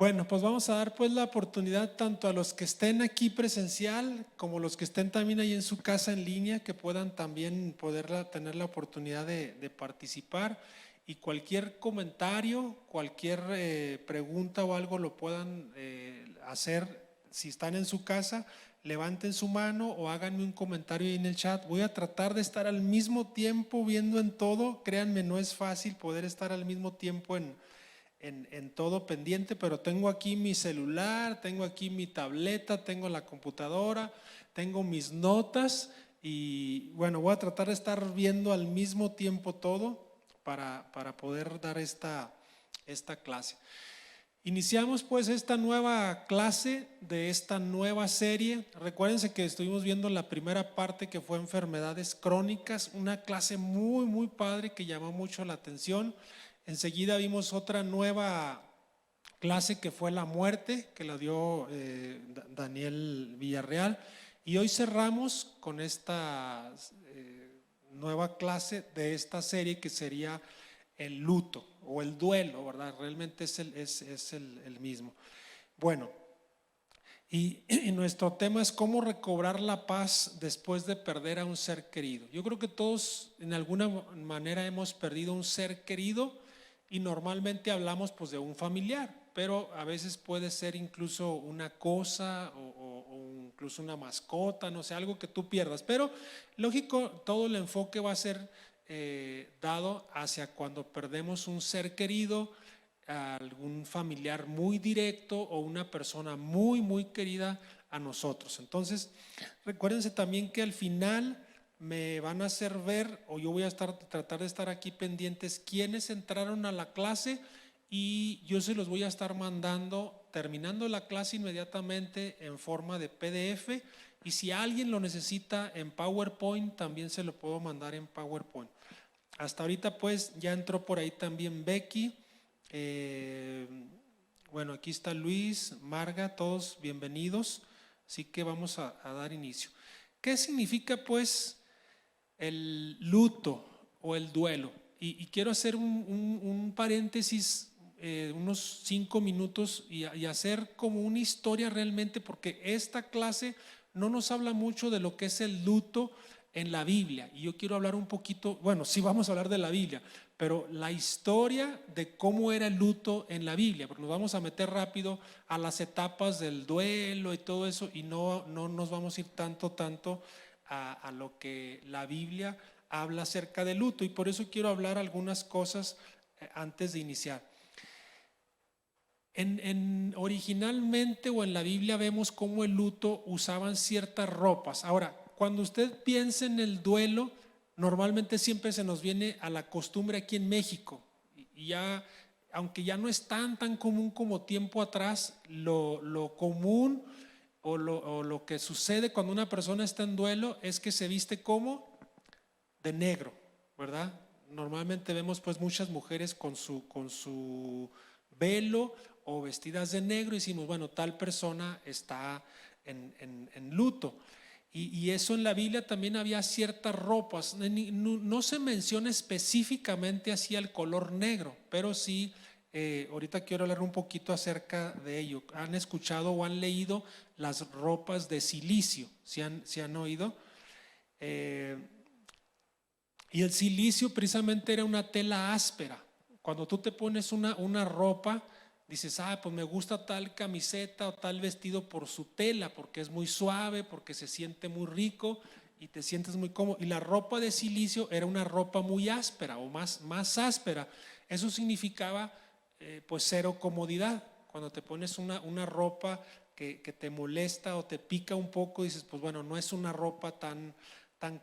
Bueno, pues vamos a dar pues la oportunidad tanto a los que estén aquí presencial como los que estén también ahí en su casa en línea, que puedan también tener la oportunidad de participar, y cualquier comentario, cualquier pregunta o algo lo puedan hacer. Si están en su casa, levanten su mano o háganme un comentario ahí en el chat. Voy a tratar de estar al mismo tiempo viendo en todo. Créanme, no es fácil poder estar al mismo tiempo en todo pendiente, pero tengo aquí mi celular, tengo aquí mi tableta, tengo la computadora, tengo mis notas y bueno, voy a tratar de estar viendo al mismo tiempo todo para poder dar esta clase. Iniciamos pues esta nueva clase de esta nueva serie. Recuérdense que estuvimos viendo la primera parte, que fue enfermedades crónicas, una clase muy padre que llamó mucho la atención. Enseguida vimos otra nueva clase que fue la muerte, que la dio Daniel Villarreal, y hoy cerramos con esta nueva clase de esta serie, que sería el luto o el duelo, ¿verdad? Realmente es el mismo. Bueno, y nuestro tema es cómo recobrar la paz después de perder a un ser querido. Yo creo que todos en alguna manera hemos perdido un ser querido, y normalmente hablamos pues de un familiar, pero a veces puede ser incluso una cosa o incluso una mascota, no sé, algo que tú pierdas. Pero lógico, todo el enfoque va a ser dado hacia cuando perdemos un ser querido, a algún familiar muy directo o una persona muy querida a nosotros. Entonces, recuérdense también que al final me van a hacer ver, o yo voy a tratar de estar aquí pendientes, quienes entraron a la clase, y yo se los voy a estar mandando terminando la clase inmediatamente en forma de PDF, y si alguien lo necesita en PowerPoint también se lo puedo mandar en PowerPoint. Hasta ahorita pues ya entró por ahí también Becky. Bueno, aquí está Luis, Marga, todos bienvenidos. Así que vamos a dar inicio. ¿Qué significa pues el luto o el duelo? Y quiero hacer un paréntesis, unos 5 minutos, y hacer como una historia realmente, porque esta clase no nos habla mucho de lo que es el luto en la Biblia, y yo quiero hablar un poquito, bueno, sí vamos a hablar de la Biblia, pero la historia de cómo era el luto en la Biblia, porque nos vamos a meter rápido a las etapas del duelo y todo eso, y no nos vamos a ir tanto a lo que la Biblia habla acerca del luto, y por eso quiero hablar algunas cosas antes de iniciar. Originalmente o en la Biblia vemos cómo el luto usaban ciertas ropas. Ahora, cuando usted piensa en el duelo, normalmente siempre se nos viene a la costumbre aquí en México, y ya, aunque ya no es tan común como tiempo atrás, lo común o lo que sucede cuando una persona está en duelo es que se viste como de negro, ¿verdad? Normalmente vemos pues muchas mujeres con su velo o vestidas de negro, y decimos, bueno, tal persona está en luto. Y eso en la Biblia también había ciertas ropas, no se menciona específicamente así el color negro, pero sí, ahorita quiero hablar un poquito acerca de ello. ¿Han escuchado o han leído las ropas de silicio? ¿Sí han oído? Y el silicio precisamente era una tela áspera. Cuando tú te pones una ropa, dices, pues me gusta tal camiseta o tal vestido por su tela, porque es muy suave, porque se siente muy rico y te sientes muy cómodo. Y la ropa de silicio era una ropa muy áspera o más áspera. Eso significaba pues cero comodidad. Cuando te pones una ropa que te molesta o te pica un poco, dices, pues bueno, no es una ropa tan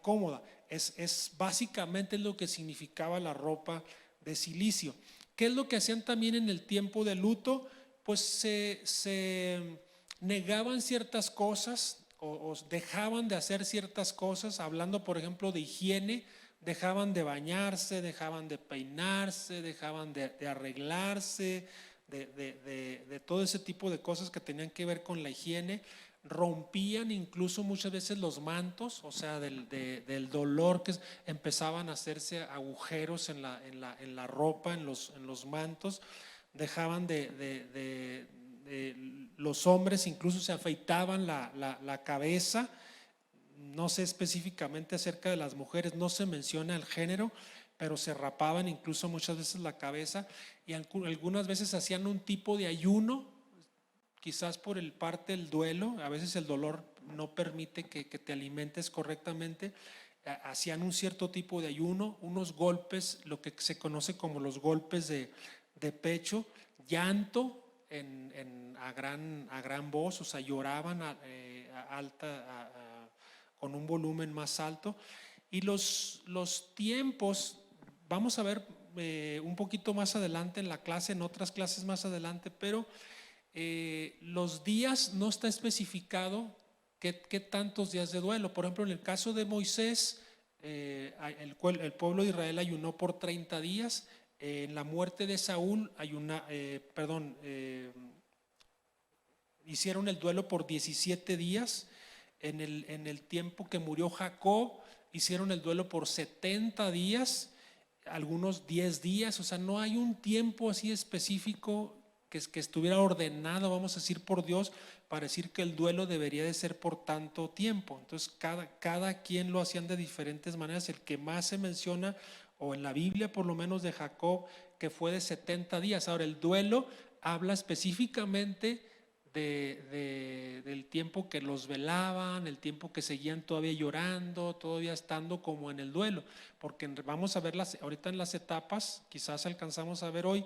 cómoda. Es básicamente lo que significaba la ropa de silicio. ¿Qué es lo que hacían también en el tiempo de luto? Pues se negaban ciertas cosas o dejaban de hacer ciertas cosas. Hablando por ejemplo de higiene, dejaban de bañarse, dejaban de peinarse, dejaban de arreglarse, de todo ese tipo de cosas que tenían que ver con la higiene. Rompían incluso muchas veces los mantos, o sea, del dolor, que empezaban a hacerse agujeros en la ropa, en los mantos. Dejaban los hombres incluso se afeitaban la cabeza. No sé específicamente acerca de las mujeres, no se menciona el género, pero se rapaban incluso muchas veces la cabeza y algunas veces hacían un tipo de ayuno, quizás por el parte del duelo. A veces el dolor no permite que te alimentes correctamente. Hacían un cierto tipo de ayuno, unos golpes, lo que se conoce como los golpes de pecho, llanto a gran voz, o sea, lloraban con un volumen más alto. Y los tiempos, vamos a ver un poquito más adelante en la clase, en otras clases más adelante, pero los días no está especificado qué tantos días de duelo. Por ejemplo, en el caso de Moisés, el pueblo de Israel ayunó por 30 días. En la muerte de Saúl hicieron el duelo por 17 días. En el tiempo que murió Jacob, hicieron el duelo por 70 días, algunos 10 días. O sea, no hay un tiempo así específico que estuviera ordenado, vamos a decir, por Dios, para decir que el duelo debería de ser por tanto tiempo. Entonces cada quien lo hacían de diferentes maneras. El que más se menciona, o en la Biblia por lo menos de Jacob, que fue de 70 días. Ahora, el duelo habla específicamente del tiempo que los velaban, el tiempo que seguían todavía llorando, todavía estando como en el duelo, porque vamos a ver ahorita en las etapas, quizás alcanzamos a ver hoy,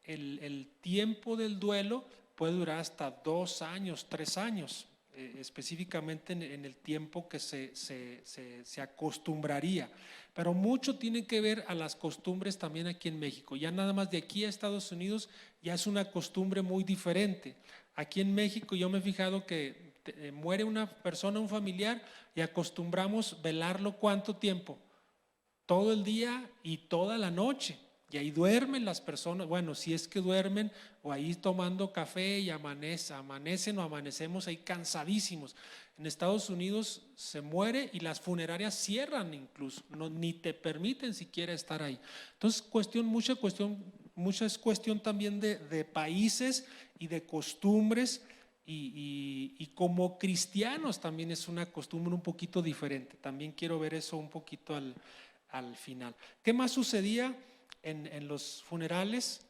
el tiempo del duelo puede durar hasta 2 años, 3 años, específicamente en el tiempo que se acostumbraría. Pero mucho tiene que ver a las costumbres también aquí en México. Ya nada más de aquí a Estados Unidos ya es una costumbre muy diferente. Aquí en México yo me he fijado que muere una persona, un familiar, y acostumbramos velarlo ¿cuánto tiempo? Todo el día y toda la noche. Y ahí duermen las personas, bueno, si es que duermen, o ahí tomando café y amanecen o amanecemos ahí cansadísimos. En Estados Unidos se muere y las funerarias cierran incluso, ni te permiten siquiera estar ahí. Entonces, mucha es cuestión también de países y de costumbres. Y como cristianos también es una costumbre un poquito diferente. También quiero ver eso un poquito al final. ¿Qué más sucedía en los funerales?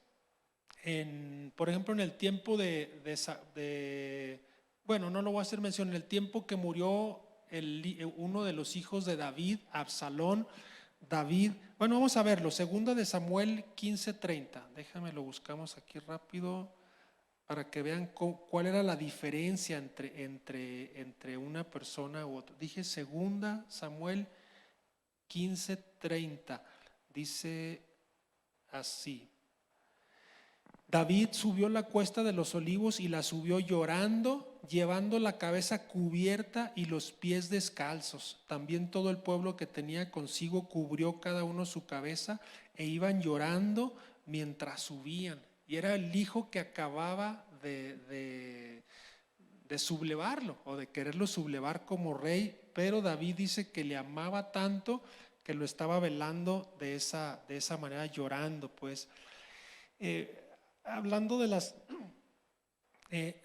Por ejemplo, en el tiempo bueno, no lo voy a hacer mención, en el tiempo que murió uno de los hijos de David, Absalón, David, bueno, vamos a verlo, segunda de Samuel 15:30, déjame lo buscamos aquí rápido para que vean cuál era la diferencia entre una persona u otra. Dije segunda Samuel 15:30, dice así: David subió la cuesta de los olivos y la subió llorando, llevando la cabeza cubierta y los pies descalzos. También todo el pueblo que tenía consigo cubrió cada uno su cabeza e iban llorando mientras subían. Y era el hijo que acababa de sublevarlo o de quererlo sublevar como rey, pero David dice que le amaba tanto que lo estaba velando de esa manera, llorando. Pues hablando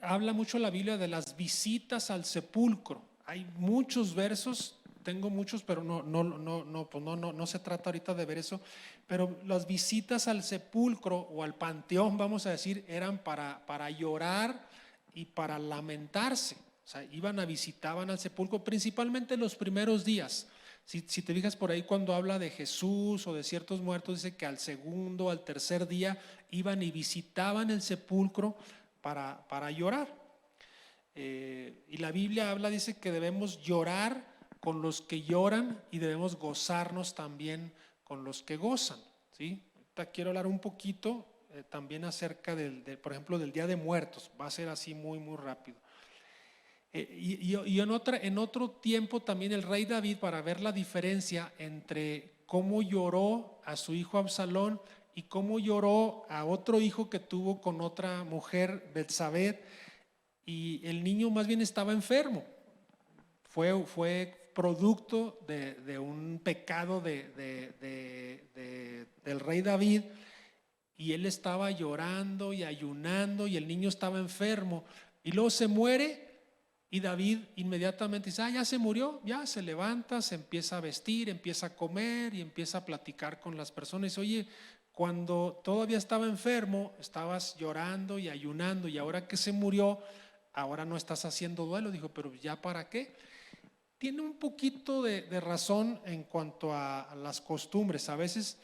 habla mucho la Biblia de las visitas al sepulcro. Hay muchos versos, tengo muchos, pero no se trata ahorita de ver eso. Pero las visitas al sepulcro o al panteón, vamos a decir, eran para llorar y para lamentarse. O sea, visitaban al sepulcro principalmente los primeros días. Si te fijas por ahí cuando habla de Jesús o de ciertos muertos, dice que al segundo, al tercer día iban y visitaban el sepulcro para llorar. Y la Biblia dice que debemos llorar con los que lloran y debemos gozarnos también con los que gozan, ¿sí? Ahorita quiero hablar un poquito también acerca por ejemplo, del Día de Muertos. Va a ser así muy, muy rápido. Y en otro tiempo también el rey David, para ver la diferencia entre cómo lloró a su hijo Absalón y cómo lloró a otro hijo que tuvo con otra mujer, Betsabé, y el niño más bien estaba enfermo. Fue producto de un pecado del rey David, y él estaba llorando y ayunando y el niño estaba enfermo y luego se muere. Y David inmediatamente dice, ya se murió, ya se levanta, se empieza a vestir, empieza a comer y empieza a platicar con las personas. Dice, oye, cuando todavía estaba enfermo, estabas llorando y ayunando y ahora que se murió, ahora no estás haciendo duelo. Dijo, pero ¿ya para qué? Tiene un poquito de razón en cuanto a las costumbres. A veces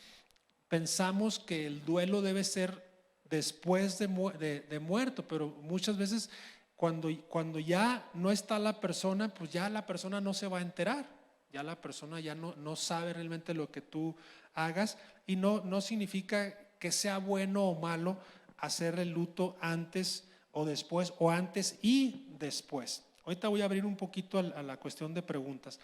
pensamos que el duelo debe ser después de muerto, pero muchas veces cuando ya no está la persona, pues ya la persona no se va a enterar, ya la persona ya no sabe realmente lo que tú hagas y no significa que sea bueno o malo hacer el luto antes o después o antes y después. Ahorita voy a abrir un poquito a la cuestión de preguntas.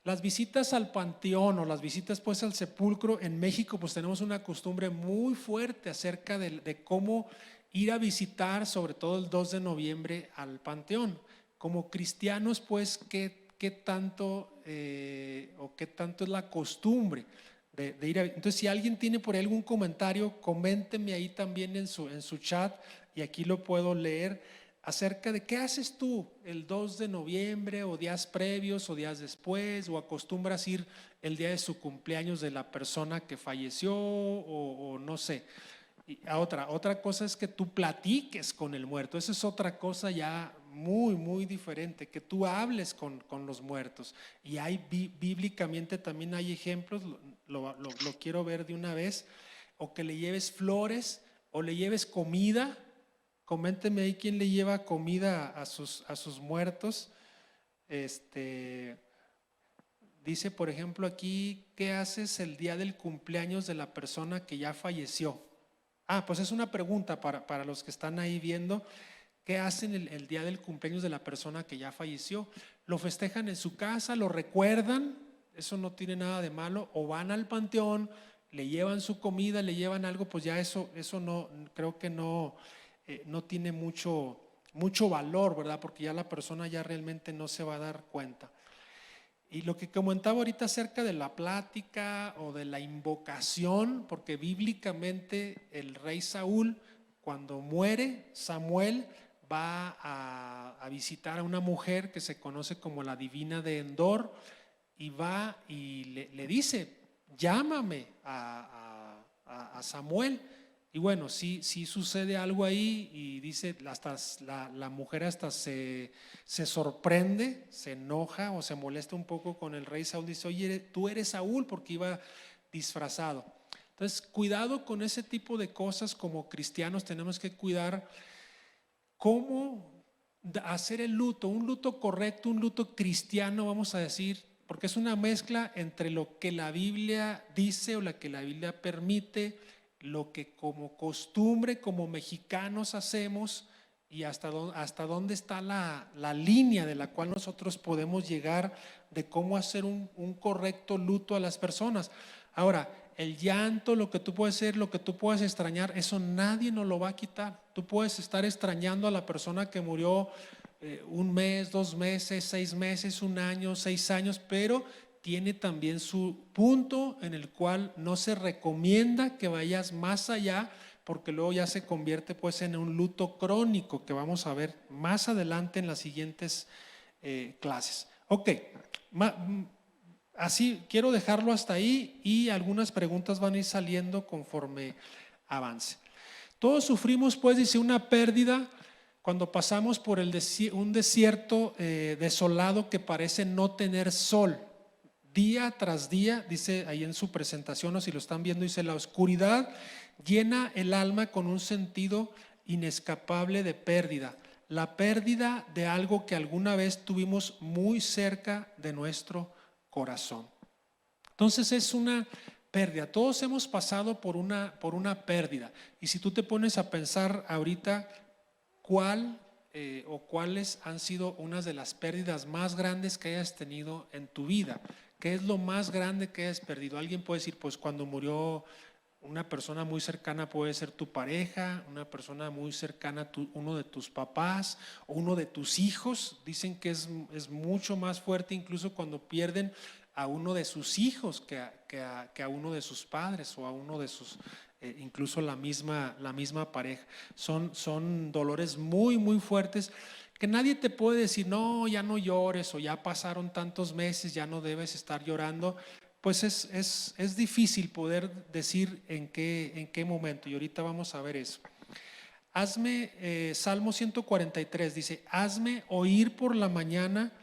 Las visitas al panteón o las visitas pues al sepulcro en México pues tenemos una costumbre muy fuerte acerca de cómo ir a visitar sobre todo el 2 de noviembre al panteón. Como cristianos pues qué tanto o qué tanto es la costumbre de ir a… Entonces si alguien tiene por ahí algún comentario, coménteme ahí también en su chat y aquí lo puedo leer acerca de qué haces tú el 2 de noviembre o días previos o días después o acostumbras ir el día de su cumpleaños de la persona que falleció o no sé. Y otra cosa es que tú platiques con el muerto, esa es otra cosa ya muy diferente, que tú hables con los muertos. Y hay bíblicamente también hay ejemplos, lo quiero ver de una vez, o que le lleves flores o le lleves comida. Coménteme ahí quién le lleva comida a sus muertos. Dice por ejemplo aquí, ¿qué haces el día del cumpleaños de la persona que ya falleció? Pues es una pregunta para los que están ahí viendo. ¿Qué hacen el día del cumpleaños de la persona que ya falleció? ¿Lo festejan en su casa? ¿Lo recuerdan? Eso no tiene nada de malo. ¿O van al panteón, le llevan su comida, le llevan algo? Pues ya eso no, creo que no tiene mucho valor, ¿verdad? Porque ya la persona ya realmente no se va a dar cuenta. Y lo que comentaba ahorita acerca de la plática o de la invocación, porque bíblicamente el rey Saúl, cuando muere, Samuel va a visitar a una mujer que se conoce como la divina de Endor y va y le dice, llámame a Samuel. Y bueno, sí sucede algo ahí y dice, hasta la mujer hasta se sorprende, se enoja o se molesta un poco con el rey Saúl. Dice, oye, tú eres Saúl, porque iba disfrazado. Entonces, cuidado con ese tipo de cosas. Como cristianos tenemos que cuidar cómo hacer el luto, un luto correcto, un luto cristiano, vamos a decir, porque es una mezcla entre lo que la Biblia dice o lo que la Biblia permite, lo que como costumbre, como mexicanos hacemos y hasta dónde está la línea de la cual nosotros podemos llegar de cómo hacer un correcto luto a las personas. Ahora, el llanto, lo que tú puedes hacer, lo que tú puedes extrañar, eso nadie nos lo va a quitar. Tú puedes estar extrañando a la persona que murió 1 mes, 2 meses, 6 meses, 1 año, 6 años, pero tiene también su punto en el cual no se recomienda que vayas más allá, porque luego ya se convierte pues en un luto crónico que vamos a ver más adelante en las siguientes clases. Ok, así quiero dejarlo hasta ahí y algunas preguntas van a ir saliendo conforme avance. Todos sufrimos pues, dice, una pérdida cuando pasamos por un desierto desolado que parece no tener sol. Día tras día, dice ahí en su presentación, o si lo están viendo, dice, la oscuridad llena el alma con un sentido inescapable de pérdida. La pérdida de algo que alguna vez tuvimos muy cerca de nuestro corazón. Entonces es una pérdida. Todos hemos pasado por una pérdida. Y si tú te pones a pensar ahorita cuál o cuáles han sido unas de las pérdidas más grandes que hayas tenido en tu vida. ¿Qué es lo más grande que hayas perdido? Alguien puede decir, pues cuando murió una persona muy cercana, puede ser tu pareja, una persona muy cercana, uno de tus papás o uno de tus hijos. Dicen que es mucho más fuerte incluso cuando pierden a uno de sus hijos que a uno de sus padres o a uno de sus incluso la misma pareja. Son dolores muy, muy fuertes que nadie te puede decir, no, ya no llores, o ya pasaron tantos meses, ya no debes estar llorando. Pues es difícil poder decir en qué momento, y ahorita vamos a ver eso. Hazme, Salmo 143 dice, hazme oír por la mañana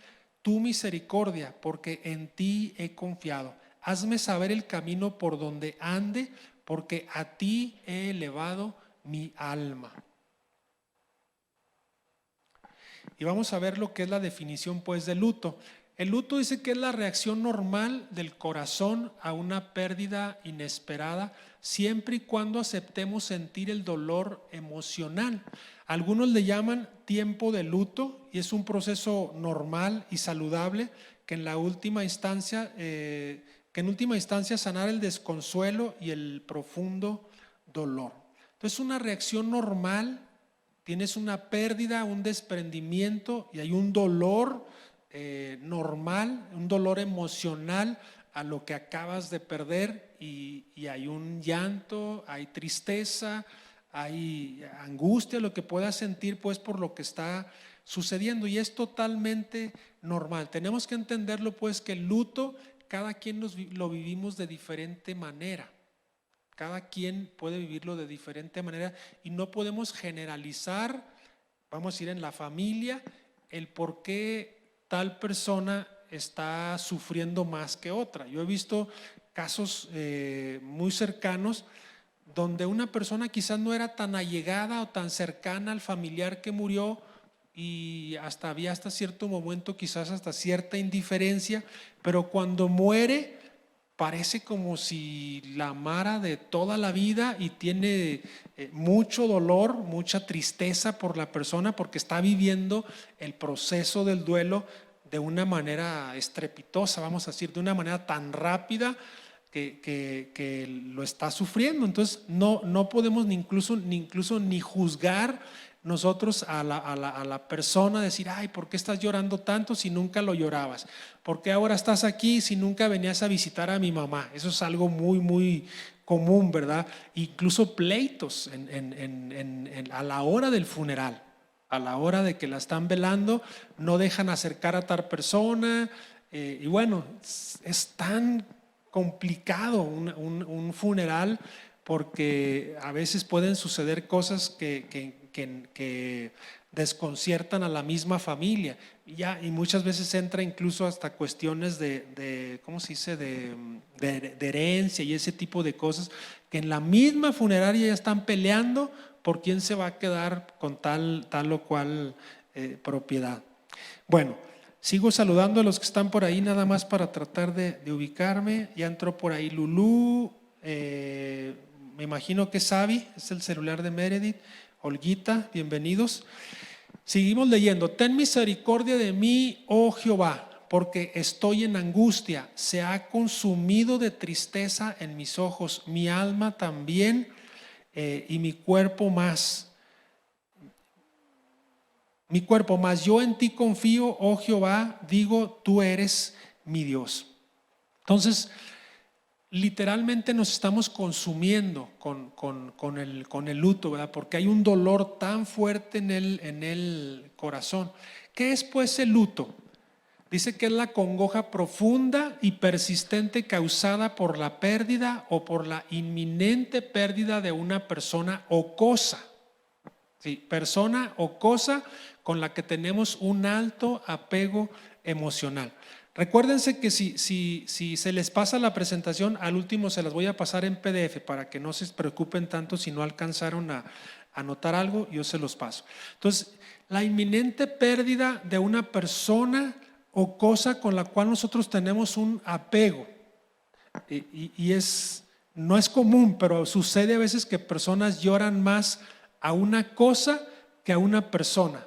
tu misericordia, porque en ti he confiado. Hazme saber el camino por donde ande, porque a ti he elevado mi alma. Y vamos a ver lo que es la definición pues de luto. El luto dice que es la reacción normal del corazón a una pérdida inesperada, siempre y cuando aceptemos sentir el dolor emocional. Algunos le llaman tiempo de luto, y es un proceso normal y saludable que en última instancia sanar el desconsuelo y el profundo dolor. Entonces, una reacción normal. Tienes una pérdida, un desprendimiento, y hay un dolor normal, un dolor emocional a lo que acabas de perder, y hay un llanto, hay tristeza, hay angustia, lo que puedas sentir pues por lo que está sucediendo, y es totalmente normal. Tenemos que entenderlo pues, que el luto cada quien lo vivimos de diferente manera. Cada quien puede vivirlo de diferente manera, y no podemos generalizar, vamos a ir en la familia, el por qué tal persona está sufriendo más que otra. Yo he visto casos muy cercanos donde una persona quizás no era tan allegada o tan cercana al familiar que murió, y había hasta cierto momento quizás hasta cierta indiferencia, pero cuando muere parece como si la amara de toda la vida, y tiene mucho dolor, mucha tristeza por la persona, porque está viviendo el proceso del duelo de una manera estrepitosa, vamos a decir, de una manera tan rápida que lo está sufriendo. Entonces no podemos incluso ni juzgar nosotros a la persona, decir, ay, ¿por qué estás llorando tanto si nunca lo llorabas? ¿Por qué ahora estás aquí si nunca venías a visitar a mi mamá? Eso es algo muy, muy común, ¿verdad? Incluso pleitos a la hora del funeral, a la hora de que la están velando, no dejan acercar a tal persona, y bueno, es tan complicado un funeral, porque a veces pueden suceder cosas que desconciertan a la misma familia, y muchas veces entra incluso hasta cuestiones ¿cómo se dice?, de herencia y ese tipo de cosas, que en la misma funeraria ya están peleando por quién se va a quedar con tal o cual propiedad. Bueno, sigo saludando a los que están por ahí, nada más para tratar de ubicarme. Ya entró por ahí Lulú, me imagino que es Sabi, es el celular de Meredith. Olguita, bienvenidos. Seguimos leyendo. Ten misericordia de mí, oh Jehová, porque estoy en angustia. Se ha consumido de tristeza en mis ojos, mi alma también, y mi cuerpo más. Mi cuerpo más, yo en ti confío, oh Jehová, digo, tú eres mi Dios. Entonces, literalmente nos estamos consumiendo con el luto, ¿verdad? Porque hay un dolor tan fuerte en el corazón. ¿Qué es pues el luto? Dice que es la congoja profunda y persistente causada por la pérdida o por la inminente pérdida de una persona o cosa. Sí, persona o cosa con la que tenemos un alto apego emocional. Recuérdense que si se les pasa la presentación, al último se las voy a pasar en PDF para que no se preocupen tanto si no alcanzaron a anotar algo, yo se los paso. Entonces, la inminente pérdida de una persona o cosa con la cual nosotros tenemos un apego, no es común, pero sucede a veces que personas lloran más a una cosa que a una persona.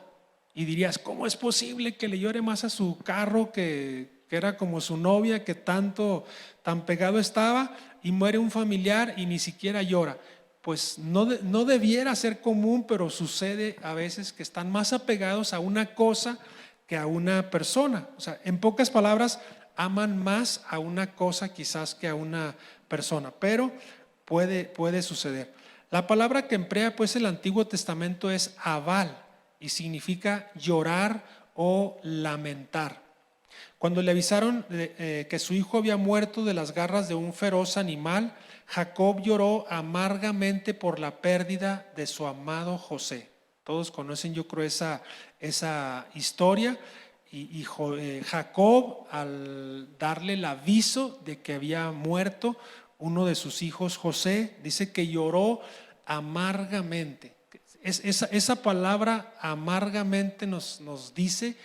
Y dirías, ¿cómo es posible que le llore más a su carro que era como su novia, que tan pegado estaba, y muere un familiar y ni siquiera llora? Pues no debiera ser común, pero sucede a veces que están más apegados a una cosa que a una persona. O sea, en pocas palabras, aman más a una cosa quizás que a una persona, pero puede suceder. La palabra que emplea pues el Antiguo Testamento es aval y significa llorar o lamentar. Cuando le avisaron que su hijo había muerto de las garras de un feroz animal, Jacob lloró amargamente por la pérdida de su amado José. Todos conocen, yo creo, esa historia. Y Jacob, al darle el aviso de que había muerto uno de sus hijos, José, dice que lloró amargamente. Esa palabra amargamente nos dice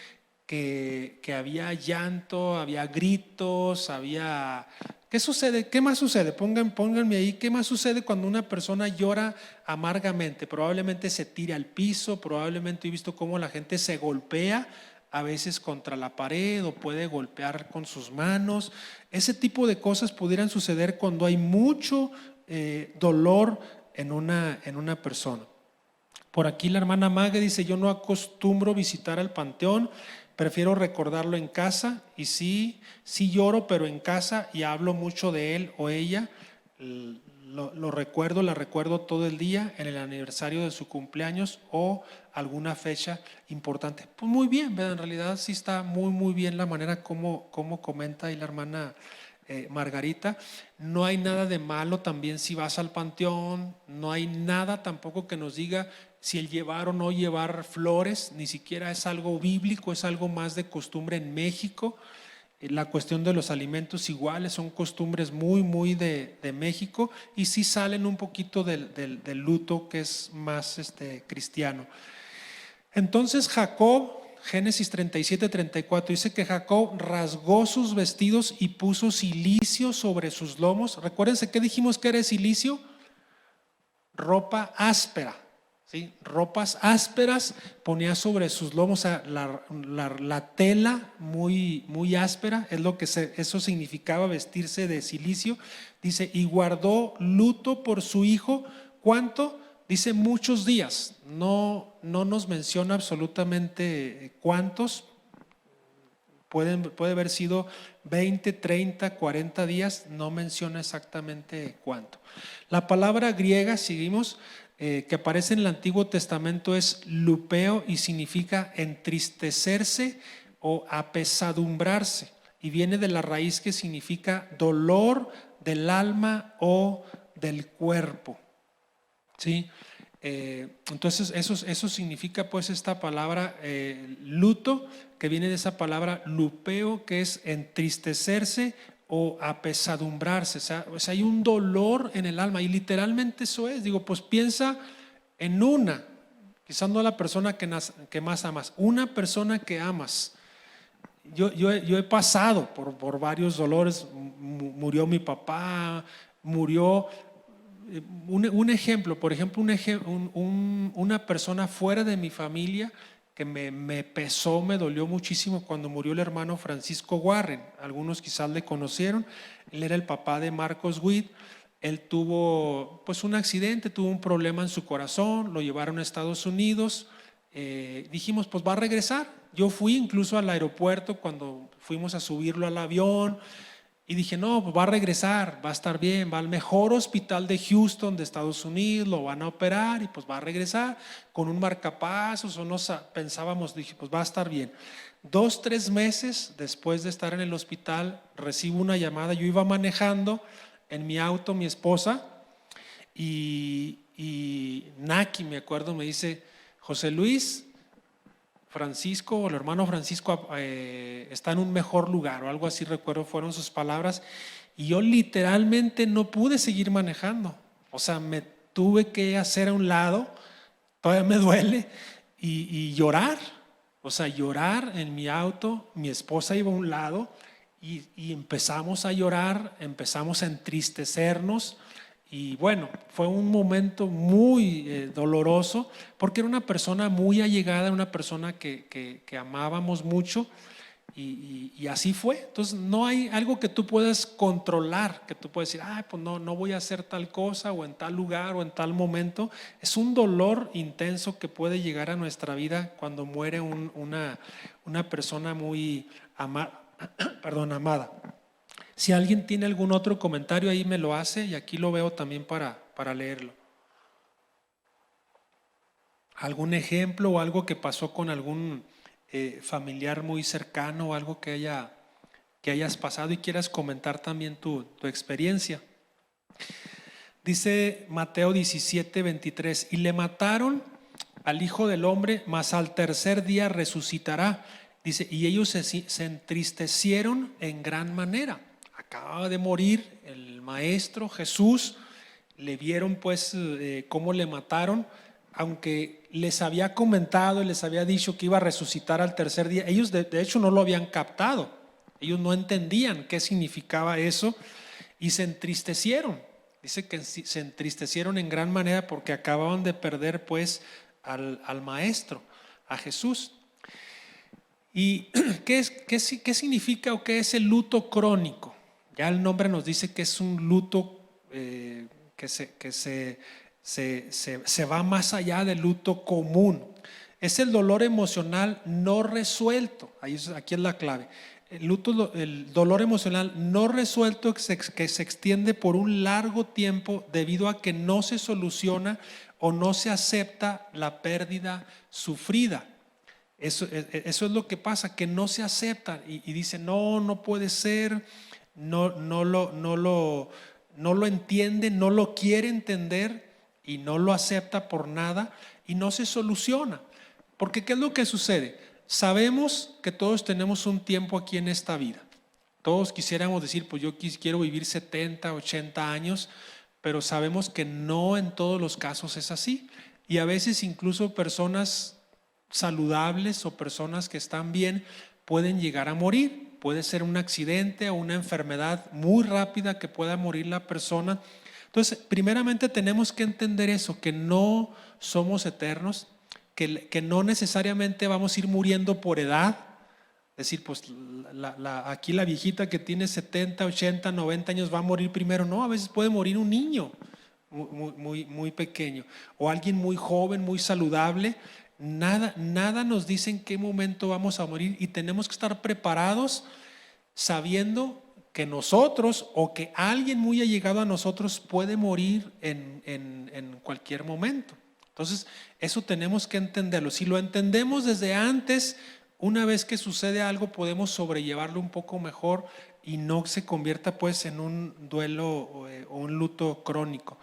que había llanto, había gritos, había… ¿Qué sucede? ¿Qué más sucede? Pónganme ahí, ¿qué más sucede cuando una persona llora amargamente? Probablemente se tira al piso, probablemente he visto cómo la gente se golpea a veces contra la pared o puede golpear con sus manos. Ese tipo de cosas pudieran suceder cuando hay mucho dolor en una persona. Por aquí la hermana Maga dice: yo no acostumbro visitar al panteón, prefiero recordarlo en casa, y sí lloro, pero en casa, y hablo mucho de él o ella. Lo recuerdo, la recuerdo todo el día en el aniversario de su cumpleaños o alguna fecha importante. Pues muy bien, ¿verdad? En realidad sí está muy bien la manera como comenta ahí la hermana Margarita. No hay nada de malo también si vas al panteón, no hay nada tampoco que nos diga si el llevar o no llevar flores, ni siquiera es algo bíblico, es algo más de costumbre en México. La cuestión de los alimentos iguales son costumbres muy de México, y sí salen un poquito del luto que es más cristiano. Entonces Jacob, Génesis 37-34, dice que Jacob rasgó sus vestidos y puso cilicio sobre sus lomos. Recuérdense que dijimos que era cilicio, ropa áspera. ¿Sí? Ropas ásperas ponía sobre sus lomos, o sea, la tela muy áspera, es lo que eso significaba vestirse de cilicio. Dice, y guardó luto por su hijo. ¿Cuánto? Dice muchos días, no nos menciona absolutamente cuántos. Puede haber sido 20, 30, 40 días, no menciona exactamente cuánto. La palabra griega, seguimos, que aparece en el Antiguo Testamento es lupeo y significa entristecerse o apesadumbrarse, y viene de la raíz que significa dolor del alma o del cuerpo. ¿Sí? Entonces eso significa pues esta palabra luto, que viene de esa palabra lupeo, que es entristecerse o apesadumbrarse. O sea, hay un dolor en el alma, y literalmente eso es. Digo, pues piensa en quizás no la persona que más amas, una persona que amas. Yo he pasado por varios dolores. Murió mi papá, murió… Un ejemplo, por ejemplo, una persona fuera de mi familia que me pesó, me dolió muchísimo cuando murió el hermano Francisco Warren. Algunos quizás le conocieron. Él era el papá de Marcos Witt. Él tuvo pues un accidente, tuvo un problema en su corazón, lo llevaron a Estados Unidos. Dijimos, pues va a regresar. Yo fui incluso al aeropuerto cuando fuimos a subirlo al avión. Y dije, no, pues va a regresar, va a estar bien, va al mejor hospital de Houston, de Estados Unidos, lo van a operar y pues va a regresar con un marcapasos, pensábamos, dije, pues va a estar bien. 2, 3 meses después de estar en el hospital, recibo una llamada. Yo iba manejando en mi auto, mi esposa, y Naki, me acuerdo, me dice, José Luis, Francisco, o el hermano Francisco está en un mejor lugar, o algo así, recuerdo, fueron sus palabras. Y yo literalmente no pude seguir manejando. O sea, me tuve que hacer a un lado, todavía me duele, y llorar. O sea, llorar en mi auto. Mi esposa iba a un lado y empezamos a llorar, empezamos a entristecernos. Y bueno, fue un momento muy doloroso, porque era una persona muy allegada, una persona que amábamos mucho, y así fue. Entonces no hay algo que tú puedas controlar, que tú puedes decir, pues no voy a hacer tal cosa, o en tal lugar, o en tal momento. Es un dolor intenso que puede llegar a nuestra vida cuando muere una persona muy amada. Si alguien tiene algún otro comentario ahí me lo hace y aquí lo veo también para leerlo. ¿Algún ejemplo o algo que pasó con algún familiar muy cercano o algo que hayas pasado y quieras comentar también tu experiencia? Dice Mateo 17:23, y le mataron al Hijo del Hombre, mas al tercer día resucitará. Dice, y ellos se entristecieron en gran manera. Acaba de morir el Maestro Jesús, le vieron pues cómo le mataron, aunque les había comentado y les había dicho que iba a resucitar al tercer día. Ellos de hecho no lo habían captado, ellos no entendían qué significaba eso y se entristecieron. Dice que se entristecieron en gran manera porque acababan de perder pues al Maestro, a Jesús. ¿Y qué significa o qué es el luto crónico? Ya el nombre nos dice que es un luto que se va más allá del luto común. Es el dolor emocional no resuelto. Aquí es la clave. El dolor emocional no resuelto que se extiende por un largo tiempo debido a que no se soluciona o no se acepta la pérdida sufrida. Eso es lo que pasa, que no se acepta y dice no puede ser, no lo entiende, no lo quiere entender y no lo acepta por nada y no se soluciona. Porque ¿qué es lo que sucede? Sabemos que todos tenemos un tiempo aquí en esta vida. Todos quisiéramos decir, pues yo quiero vivir 70, 80 años, pero sabemos que no en todos los casos es así. Y a veces incluso personas saludables o personas que están bien pueden llegar a morir. Puede ser un accidente o una enfermedad muy rápida que pueda morir la persona. Entonces, primeramente tenemos que entender eso, que no somos eternos, que no necesariamente vamos a ir muriendo por edad. Es decir, pues aquí la viejita que tiene 70, 80, 90 años va a morir primero. No, a veces puede morir un niño muy pequeño o alguien muy joven, muy saludable. Nada nos dice en qué momento vamos a morir y tenemos que estar preparados sabiendo que nosotros o que alguien muy allegado a nosotros puede morir en cualquier momento. Entonces, eso tenemos que entenderlo. Si lo entendemos desde antes, una vez que sucede algo, podemos sobrellevarlo un poco mejor y no se convierta pues en un duelo o un luto crónico.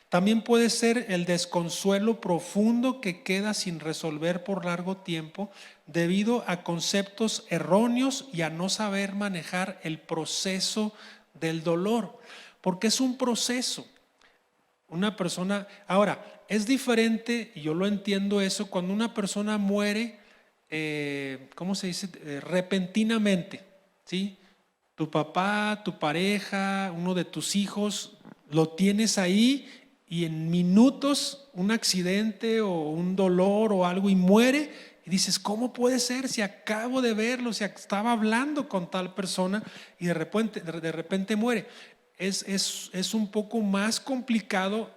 También puede ser el desconsuelo profundo que queda sin resolver por largo tiempo debido a conceptos erróneos y a no saber manejar el proceso del dolor, porque es un proceso. Una persona, ahora, es diferente, y yo lo entiendo eso, cuando una persona muere, ¿cómo se dice? Repentinamente, ¿sí? Tu papá, tu pareja, uno de tus hijos, lo tienes ahí y en minutos un accidente o un dolor o algo y muere y dices, ¿cómo puede ser si acabo de verlo, si estaba hablando con tal persona y de repente muere? Es un poco más complicado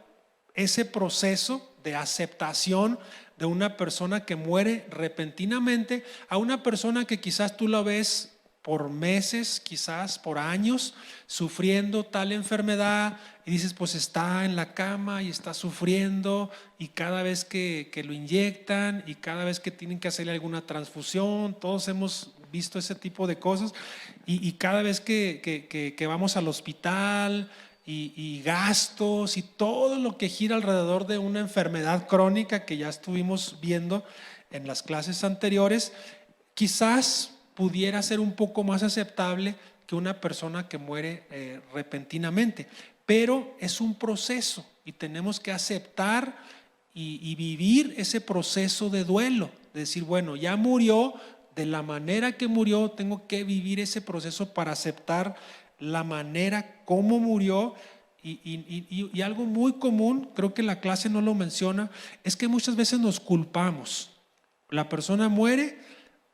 ese proceso de aceptación de una persona que muere repentinamente a una persona que quizás tú la ves por meses, quizás por años, sufriendo tal enfermedad y dices, pues está en la cama y está sufriendo y cada vez que lo inyectan y cada vez que tienen que hacerle alguna transfusión, todos hemos visto ese tipo de cosas y cada vez que vamos al hospital y gastos y todo lo que gira alrededor de una enfermedad crónica que ya estuvimos viendo en las clases anteriores, quizás pudiera ser un poco más aceptable que una persona que muere repentinamente, pero es un proceso y tenemos que aceptar y vivir ese proceso de duelo, de decir, bueno, ya murió, de la manera que murió, tengo que vivir ese proceso para aceptar la manera como murió. Y algo muy común, creo que la clase no lo menciona, es que muchas veces nos culpamos. La persona muere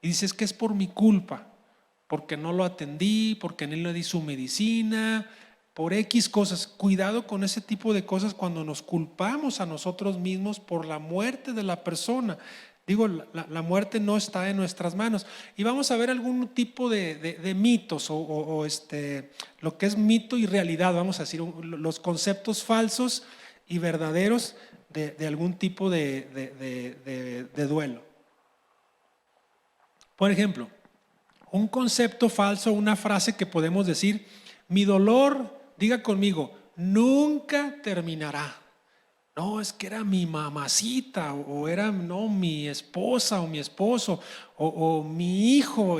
y dices que es por mi culpa, porque no lo atendí, porque no le di su medicina, por X cosas. Cuidado con ese tipo de cosas cuando nos culpamos a nosotros mismos por la muerte de la persona. Digo, la muerte no está en nuestras manos. Y vamos a ver algún tipo de mitos o lo que es mito y realidad, vamos a decir, los conceptos falsos y verdaderos de algún tipo de duelo. Por ejemplo, un concepto falso, una frase que podemos decir: mi dolor, diga conmigo, nunca terminará. No, es que era mi mamacita, o era no mi esposa o mi esposo, o mi hijo,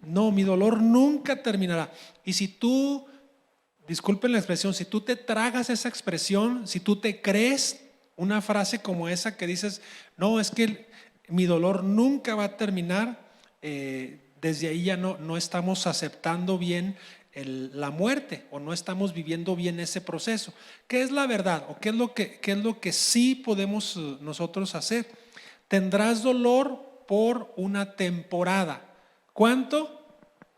no, mi dolor nunca terminará. Y si tú, disculpen la expresión, si tú te tragas esa expresión, si tú te crees una frase como esa que dices, no, es que mi dolor nunca va a terminar, desde ahí ya no estamos aceptando bien la muerte, o no estamos viviendo bien ese proceso. ¿Qué es la verdad? ¿O qué es lo que sí podemos nosotros hacer? Tendrás dolor por una temporada. ¿Cuánto?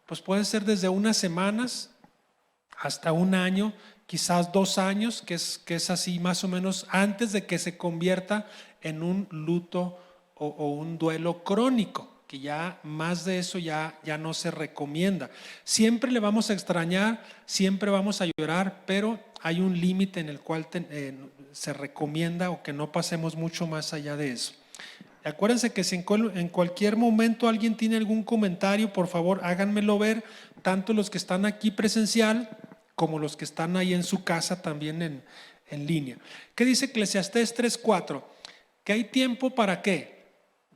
Pues puede ser desde unas semanas hasta un año, quizás 2 años, que es así más o menos antes de que se convierta en un luto o un duelo crónico, que ya más de eso ya no se recomienda. Siempre le vamos a extrañar, siempre vamos a llorar, pero hay un límite en el cual se recomienda, o que no pasemos mucho más allá de eso. Acuérdense que si en cualquier momento alguien tiene algún comentario, por favor háganmelo ver, tanto los que están aquí presencial como los que están ahí en su casa también en línea. ¿Qué dice Eclesiastés 3:4? Que hay tiempo para ¿qué?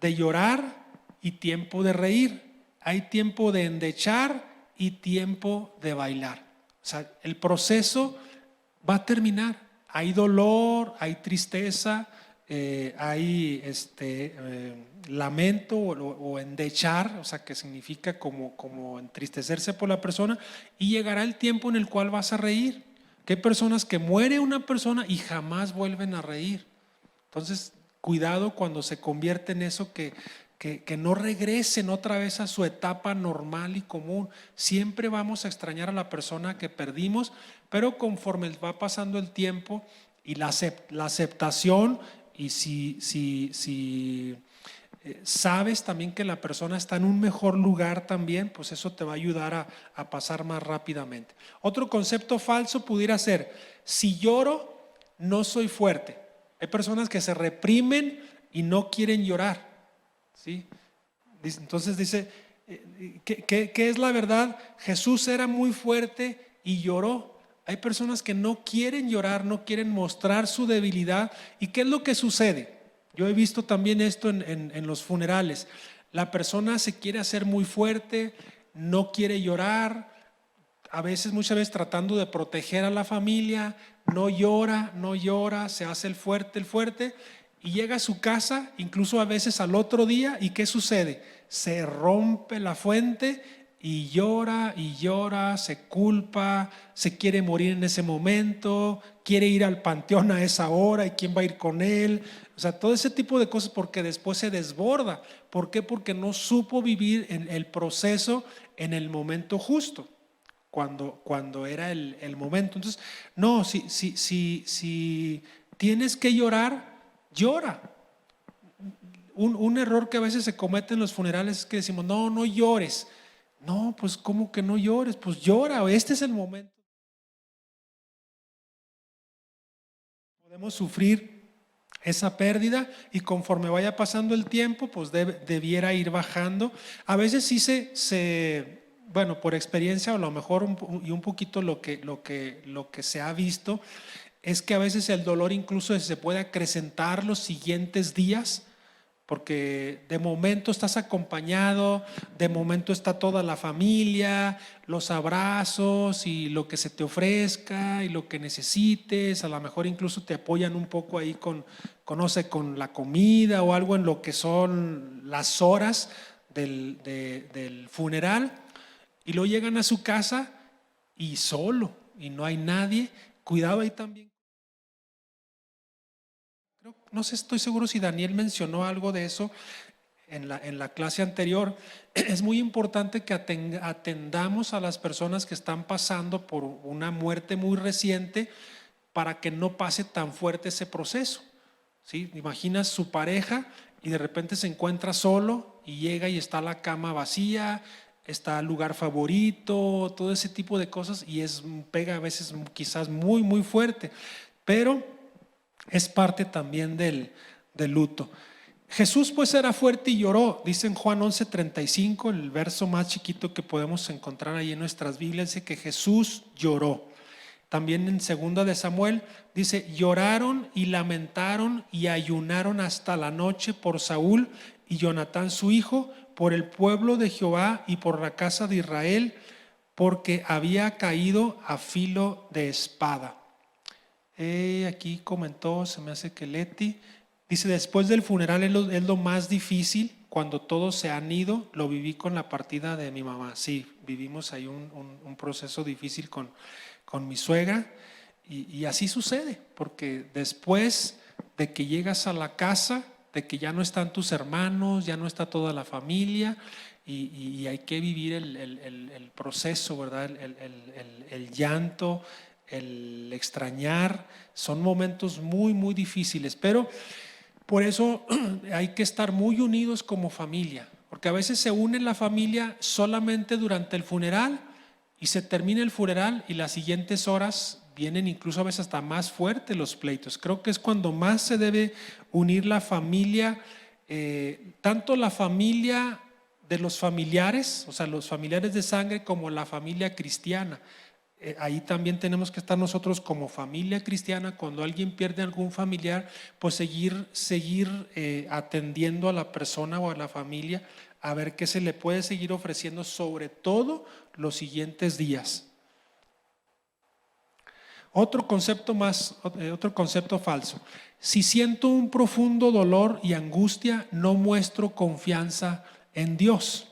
De llorar y tiempo de reír. Hay tiempo de endechar y tiempo de bailar. O sea, el proceso va a terminar. Hay dolor, hay tristeza, hay lamento o endechar, o sea, que significa como entristecerse por la persona, y llegará el tiempo en el cual vas a reír. Que hay personas que muere una persona y jamás vuelven a reír. Entonces, cuidado cuando se convierte en eso, que no regresen otra vez a su etapa normal y común. Siempre vamos a extrañar a la persona que perdimos, pero conforme va pasando el tiempo y la aceptación, y si sabes también que la persona está en un mejor lugar también, pues eso te va a ayudar a pasar más rápidamente. Otro concepto falso pudiera ser: si lloro, no soy fuerte. Hay personas que se reprimen y no quieren llorar, ¿sí? Entonces dice, ¿qué es la verdad? Jesús era muy fuerte y lloró. Hay personas que no quieren llorar, no quieren mostrar su debilidad. ¿Y qué es lo que sucede? Yo he visto también esto en los funerales. La persona se quiere hacer muy fuerte, no quiere llorar, muchas veces tratando de proteger a la familia, no llora, se hace el fuerte, y llega a su casa, incluso a veces al otro día, ¿y qué sucede? Se rompe la fuente y llora, se culpa, se quiere morir en ese momento, quiere ir al panteón a esa hora, y quién va a ir con él. O sea, todo ese tipo de cosas, porque después se desborda. ¿Por qué? Porque no supo vivir en el proceso en el momento justo, cuando era el momento. Entonces, no, si tienes que llorar, llora. Un error que a veces se comete en los funerales es que decimos, no llores. No, pues ¿cómo que no llores? Pues llora, este es el momento. Podemos sufrir esa pérdida, y conforme vaya pasando el tiempo, pues debiera ir bajando. A veces sí bueno, por experiencia, o a lo mejor un poquito lo que se ha visto, es que a veces el dolor incluso se puede acrecentar los siguientes días, porque de momento estás acompañado, de momento está toda la familia, los abrazos y lo que se te ofrezca y lo que necesites. A lo mejor incluso te apoyan un poco ahí no sé, con la comida o algo en lo que son las horas del funeral, y luego llegan a su casa y solo, y no hay nadie. Cuidado ahí también. No sé, estoy seguro si Daniel mencionó algo de eso en la clase anterior. Es muy importante que atendamos a las personas que están pasando por una muerte muy reciente, para que no pase tan fuerte ese proceso, ¿sí? Imaginas su pareja y de repente se encuentra solo y llega y está la cama vacía, está el lugar favorito, todo ese tipo de cosas, y pega a veces quizás muy muy fuerte, pero es parte también del luto. Jesús pues era fuerte y lloró, dice en Juan 11:35, el verso más chiquito que podemos encontrar ahí en nuestras Biblias, dice que Jesús lloró. También en 2 de Samuel dice: lloraron y lamentaron y ayunaron hasta la noche por Saúl y Jonatán su hijo, por el pueblo de Jehová y por la casa de Israel, porque había caído a filo de espada. Aquí comentó, se me hace que Leti dice: después del funeral es lo más difícil, cuando todos se han ido, lo viví con la partida de mi mamá. Sí, vivimos ahí un proceso difícil con mi suegra, y así sucede, porque después de que llegas a la casa, de que ya no están tus hermanos, ya no está toda la familia, y hay que vivir el proceso, ¿verdad? El llanto, el extrañar, son momentos muy muy difíciles, pero por eso hay que estar muy unidos como familia, porque a veces se une la familia solamente durante el funeral y se termina el funeral y las siguientes horas vienen incluso a veces hasta más fuertes los pleitos. Creo que es cuando más se debe unir la familia, tanto la familia de los familiares, o sea, los familiares de sangre, como la familia cristiana. Ahí también tenemos que estar nosotros como familia cristiana. Cuando alguien pierde algún familiar, pues seguir atendiendo a la persona o a la familia, a ver qué se le puede seguir ofreciendo, sobre todo los siguientes días. Otro concepto falso: si siento un profundo dolor y angustia, no muestro confianza en Dios.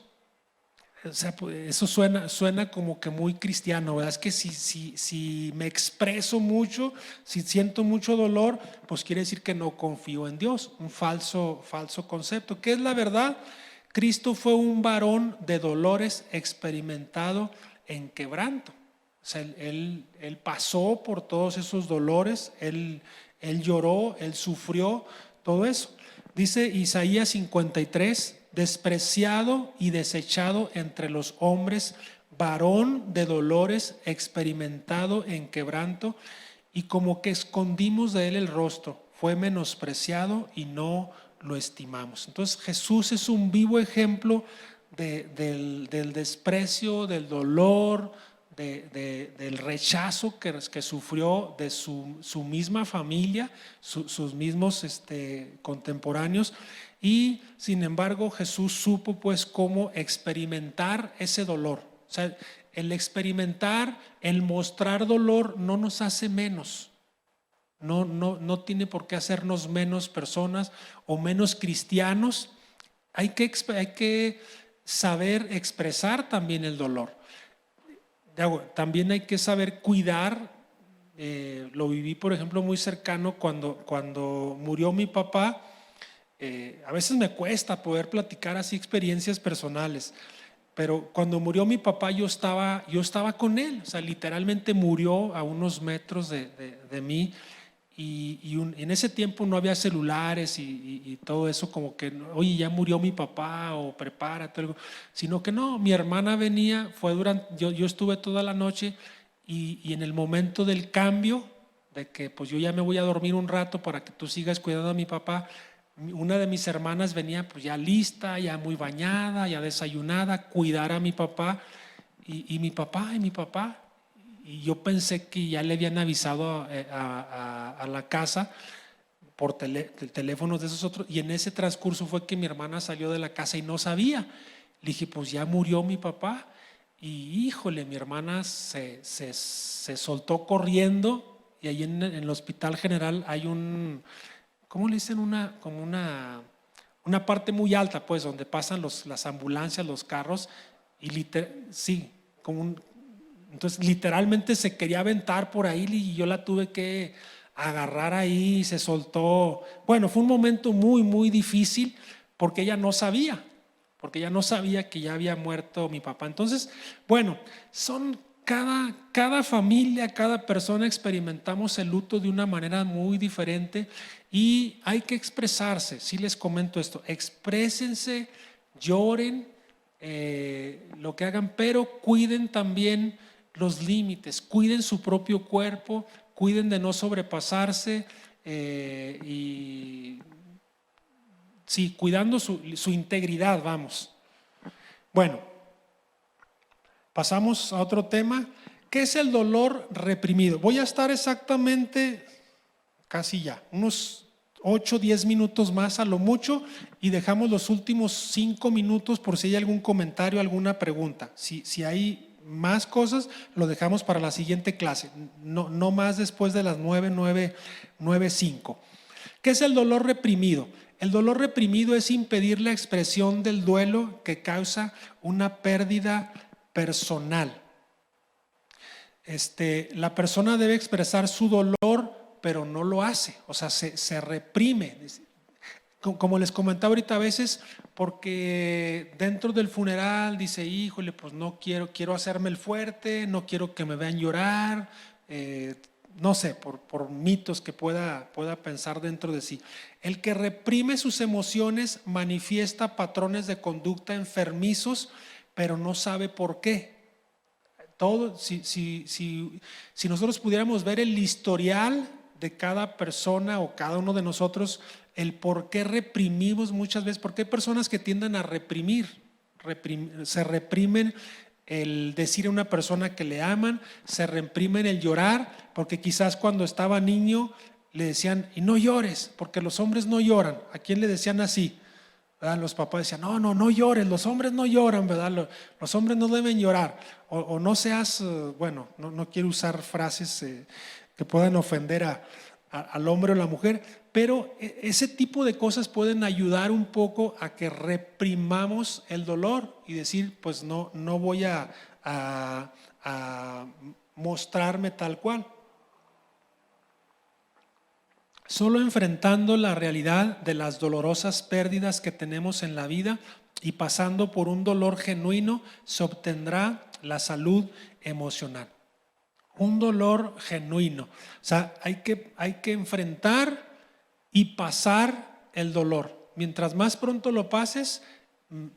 O sea, eso suena como que muy cristiano, ¿verdad? Es que si me expreso mucho, si siento mucho dolor, pues quiere decir que no confío en Dios. Un falso concepto. ¿Qué es la verdad? Cristo fue un varón de dolores, experimentado en quebranto. O sea, él pasó por todos esos dolores, él lloró, él sufrió todo eso. Dice Isaías 53: despreciado y desechado entre los hombres, varón de dolores, experimentado en quebranto, y como que escondimos de él el rostro, fue menospreciado y no lo estimamos. Entonces Jesús es un vivo ejemplo del desprecio, del dolor, del rechazo que sufrió de su misma familia, sus mismos contemporáneos. Y sin embargo Jesús supo pues cómo experimentar ese dolor. O sea, el experimentar, el mostrar dolor no nos hace menos. No tiene por qué hacernos menos personas o menos cristianos. Hay que saber expresar también el dolor. También hay que saber cuidar. Lo viví, por ejemplo, muy cercano cuando murió mi papá. A veces me cuesta poder platicar así experiencias personales, pero cuando murió mi papá yo estaba con él. O sea, literalmente murió a unos metros de mí, y en ese tiempo no había celulares y todo eso, como que oye, ya murió mi papá, o prepárate algo, sino que no, mi hermana venía, yo estuve toda la noche, y en el momento del cambio, de que pues yo ya me voy a dormir un rato para que tú sigas cuidando a mi papá, una de mis hermanas venía pues ya lista, ya muy bañada, ya desayunada, cuidar a mi papá, y mi papá, y yo pensé que ya le habían avisado a la casa por teléfonos de esos otros, y en ese transcurso fue que mi hermana salió de la casa y no sabía. Le dije, pues ya murió mi papá, y híjole, mi hermana se soltó corriendo, y ahí en el Hospital General hay ¿cómo le dicen? Como una parte muy alta, pues, donde pasan las ambulancias, los carros, y sí, entonces literalmente se quería aventar por ahí, y yo la tuve que agarrar ahí, y se soltó. Bueno, fue un momento muy muy difícil, porque ella no sabía que ya había muerto mi papá. Entonces, bueno, son cada familia, cada persona experimentamos el luto de una manera muy diferente y hay que expresarse. Sí les comento esto, exprésense, lloren, lo que hagan, pero cuiden también los límites, cuiden su propio cuerpo, cuiden de no sobrepasarse y sí, cuidando su integridad, vamos. Bueno, pasamos a otro tema. ¿Qué es el dolor reprimido? Voy a estar exactamente, casi ya, unos 8 o 10 minutos más a lo mucho y dejamos los últimos 5 minutos por si hay algún comentario, alguna pregunta. Si hay más cosas, lo dejamos para la siguiente clase, no más después de las 9:05. ¿Qué es el dolor reprimido? El dolor reprimido es impedir la expresión del duelo que causa una pérdida personal. La persona debe expresar su dolor, pero no lo hace, o sea, se reprime. Como les comentaba ahorita, a veces porque dentro del funeral dice, híjole, pues no quiero hacerme el fuerte, no quiero que me vean llorar, no sé, por mitos que pueda pensar dentro de sí. El que reprime sus emociones manifiesta patrones de conducta enfermizos, pero no sabe por qué. Si nosotros pudiéramos ver el historial de cada persona o cada uno de nosotros, el por qué reprimimos muchas veces, porque hay personas que tienden a se reprimen el decir a una persona que le aman, se reprimen el llorar, porque quizás cuando estaba niño le decían, y no llores, porque los hombres no lloran. ¿A quién le decían así? ¿Verdad? Los papás decían, no llores, los hombres no lloran, ¿verdad? Los hombres no deben llorar. O no seas, bueno, no quiero usar frases que puedan ofender al hombre o la mujer, pero ese tipo de cosas pueden ayudar un poco a que reprimamos el dolor y decir, pues no voy a mostrarme tal cual. Solo enfrentando la realidad de las dolorosas pérdidas que tenemos en la vida y pasando por un dolor genuino se obtendrá la salud emocional. Un dolor genuino. O sea, hay que enfrentar y pasar el dolor. Mientras más pronto lo pases,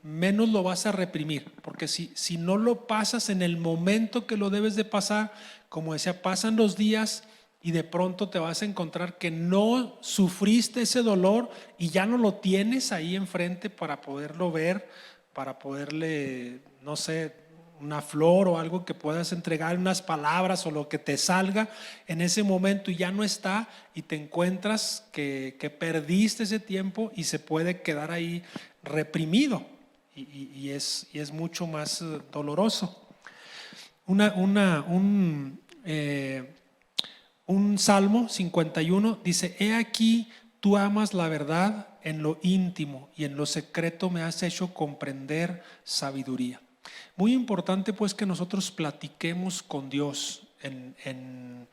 menos lo vas a reprimir. Porque si no lo pasas en el momento que lo debes de pasar, como decía, pasan los días y de pronto te vas a encontrar que no sufriste ese dolor y ya no lo tienes ahí enfrente para poderlo ver, para poderle, no sé, una flor o algo que puedas entregar, unas palabras o lo que te salga en ese momento y ya no está y te encuentras que perdiste ese tiempo y se puede quedar ahí reprimido y es mucho más doloroso. Un Salmo 51 dice, he aquí tú amas la verdad en lo íntimo y en lo secreto me has hecho comprender sabiduría. Muy importante pues que nosotros platiquemos con Dios en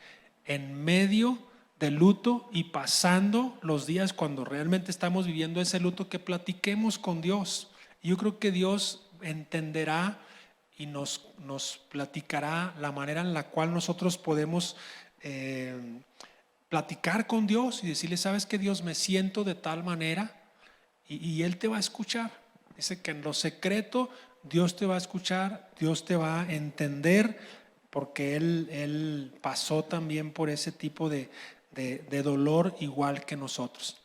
medio del luto y pasando los días cuando realmente estamos viviendo ese luto, que platiquemos con Dios. Yo creo que Dios entenderá y nos platicará la manera en la cual nosotros podemos platicar con Dios y decirle, ¿sabes qué, Dios? Me siento de tal manera y Él te va a escuchar. Dice que en lo secreto Dios te va a escuchar, Dios te va a entender, porque Él pasó también por ese tipo de dolor igual que nosotros.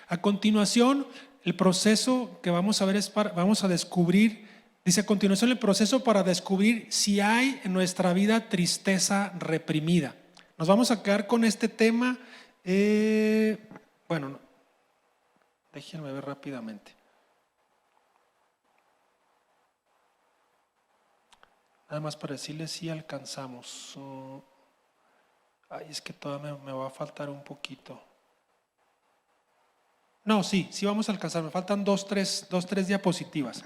A continuación, el proceso que vamos a ver vamos a descubrir, dice a continuación el proceso para descubrir si hay en nuestra vida tristeza reprimida. Nos vamos a quedar con este tema, bueno, déjenme ver rápidamente. Nada más para decirles si alcanzamos. Es que todavía me va a faltar un poquito. No, sí vamos a alcanzar. Me faltan dos, tres diapositivas.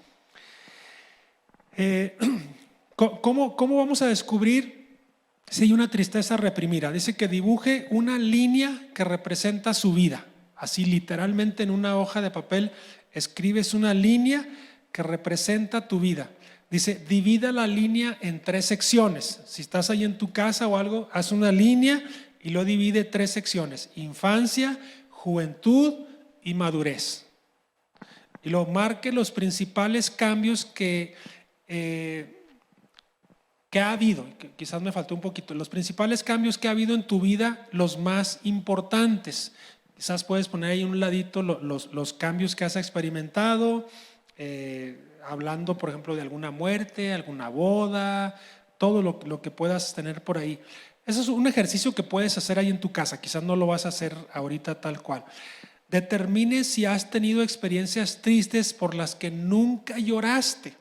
¿Cómo vamos a descubrir si hay una tristeza reprimida? Dice que dibuje una línea que representa su vida. Así literalmente en una hoja de papel escribes una línea que representa tu vida. Dice, divida la línea en 3 secciones. Si estás ahí en tu casa o algo, haz una línea y lo divide 3 secciones: infancia, juventud y madurez. Y lo marque los principales cambios que ha habido. Quizás me faltó un poquito. Los principales cambios que ha habido en tu vida, los más importantes. Quizás puedes poner ahí un ladito los cambios que has experimentado, hablando por ejemplo de alguna muerte, alguna boda, todo lo que puedas tener por ahí. Eso es un ejercicio que puedes hacer ahí en tu casa. Quizás no lo vas a hacer ahorita tal cual. Determine si has tenido experiencias tristes por las que nunca lloraste.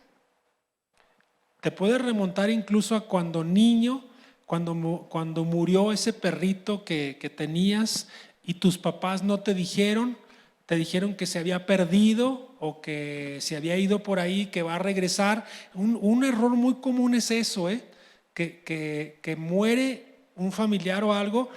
Te puedes remontar incluso a cuando niño, cuando murió ese perrito que tenías y tus papás no te dijeron que se había perdido o que se había ido por ahí, que va a regresar. Un error muy común es eso, que muere un familiar o algo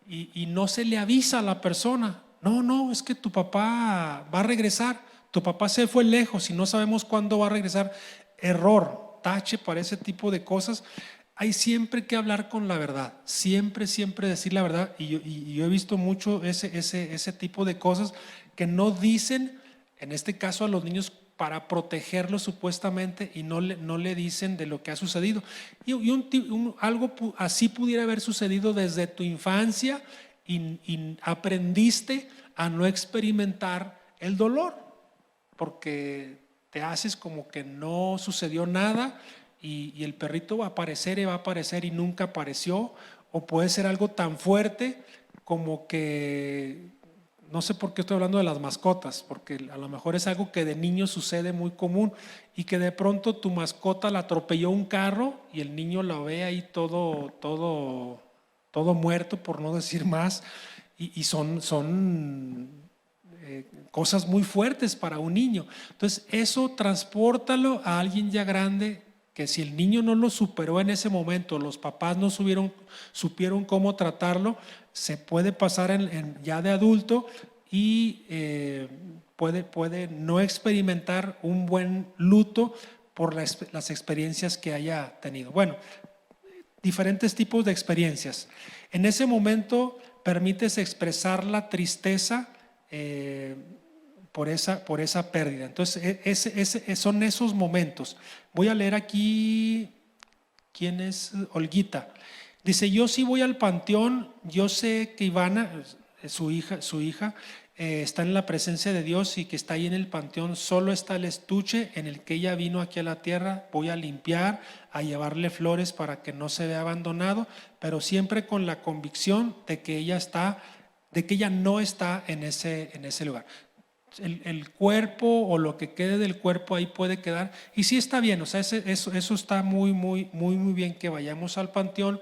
y no se le avisa a la persona. No, es que tu papá va a regresar, tu papá se fue lejos y no sabemos cuándo va a regresar. Error, tache para ese tipo de cosas. Hay siempre que hablar con la verdad, siempre decir la verdad. Y yo he visto mucho ese tipo de cosas que no dicen, en este caso a los niños, para protegerlos supuestamente, y no le dicen de lo que ha sucedido. Y algo así pudiera haber sucedido desde tu infancia y aprendiste a no experimentar el dolor, porque te haces como que no sucedió nada y el perrito va a aparecer y nunca apareció. O puede ser algo tan fuerte como que, no sé por qué estoy hablando de las mascotas, porque a lo mejor es algo que de niño sucede muy común, y que de pronto tu mascota la atropelló un carro y el niño la ve ahí todo muerto, por no decir más, y son cosas muy fuertes para un niño. Entonces eso transpórtalo a alguien ya grande, que si el niño no lo superó en ese momento, los papás no supieron cómo tratarlo, se puede pasar ya de adulto y puede no experimentar un buen luto por las experiencias que haya tenido. Bueno, diferentes tipos de experiencias. En ese momento permites expresar la tristeza por esa pérdida. Entonces son esos momentos. Voy a leer aquí, ¿quién es? Olguita. Dice, yo sí voy al panteón, yo sé que Ivana, su hija, está en la presencia de Dios y que está ahí en el panteón. Solo está el estuche en el que ella vino aquí a la tierra. Voy a limpiar, a llevarle flores para que no se vea abandonado, pero siempre con la convicción de que ella no está en ese lugar. El cuerpo o lo que quede del cuerpo ahí puede quedar, y sí está bien. O sea, eso está muy bien, que vayamos al panteón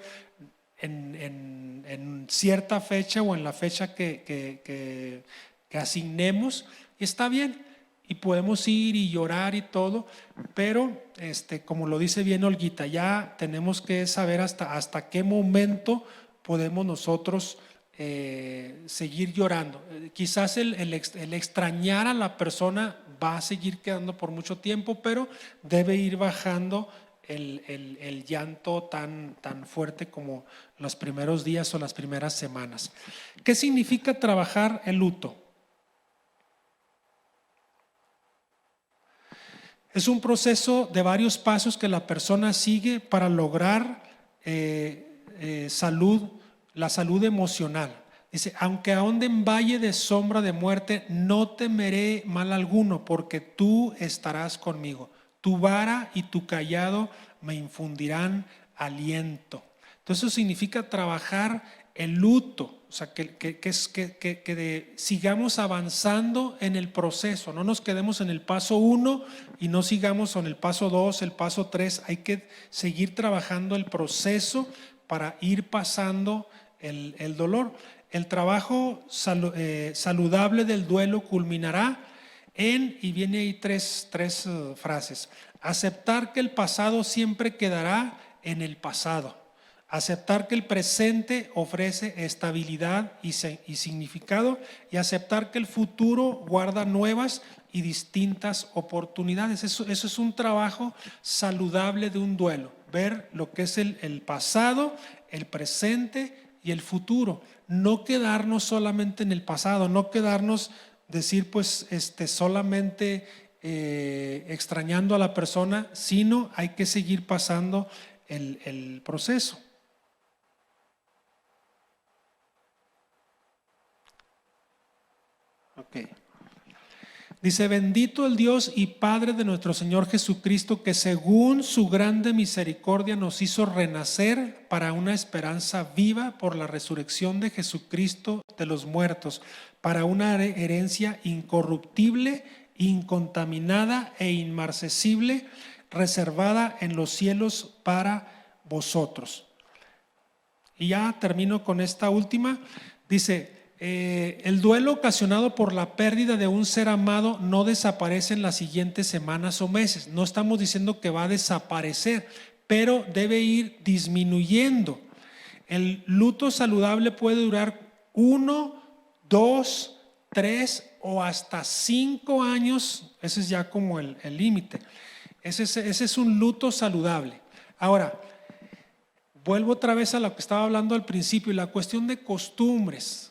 en cierta fecha o en la fecha que asignemos, y está bien, y podemos ir y llorar y todo, pero como lo dice bien Olguita, ya tenemos que saber hasta qué momento podemos nosotros seguir llorando. Quizás el extrañar a la persona va a seguir quedando por mucho tiempo, pero debe ir bajando el llanto tan fuerte como los primeros días o las primeras semanas. ¿Qué significa trabajar el luto? Es un proceso de varios pasos que la persona sigue para lograr la salud emocional. Dice, aunque ahonde en valle de sombra de muerte, no temeré mal alguno, porque tú estarás conmigo. Tu vara y tu cayado me infundirán aliento. Entonces eso significa trabajar el luto. O sea, que sigamos avanzando en el proceso, no nos quedemos en el paso 1 y no sigamos en el paso 2, el paso 3. Hay que seguir trabajando el proceso para ir pasando el dolor. El trabajo saludable del duelo culminará y viene ahí tres frases: aceptar que el pasado siempre quedará en el pasado, Aceptar que el presente ofrece estabilidad y significado, y aceptar que el futuro guarda nuevas y distintas oportunidades. Eso es un trabajo saludable de un duelo, ver lo que es el pasado, el presente y el futuro. No quedarnos solamente en el pasado, no quedarnos, decir pues solamente extrañando a la persona, sino hay que seguir pasando el proceso. Okay. Dice: bendito el Dios y Padre de nuestro Señor Jesucristo, que según su grande misericordia nos hizo renacer para una esperanza viva por la resurrección de Jesucristo de los muertos, para una herencia incorruptible, incontaminada e inmarcesible, reservada en los cielos para vosotros. Y ya termino con esta última. Dice: el duelo ocasionado por la pérdida de un ser amado no desaparece en las siguientes semanas o meses. No estamos diciendo que va a desaparecer, pero debe ir disminuyendo. El luto saludable puede durar 1, 2, 3 o hasta 5 años. Ese es ya como el límite. Ese es un luto saludable. Ahora, vuelvo otra vez a lo que estaba hablando al principio, la cuestión de costumbres.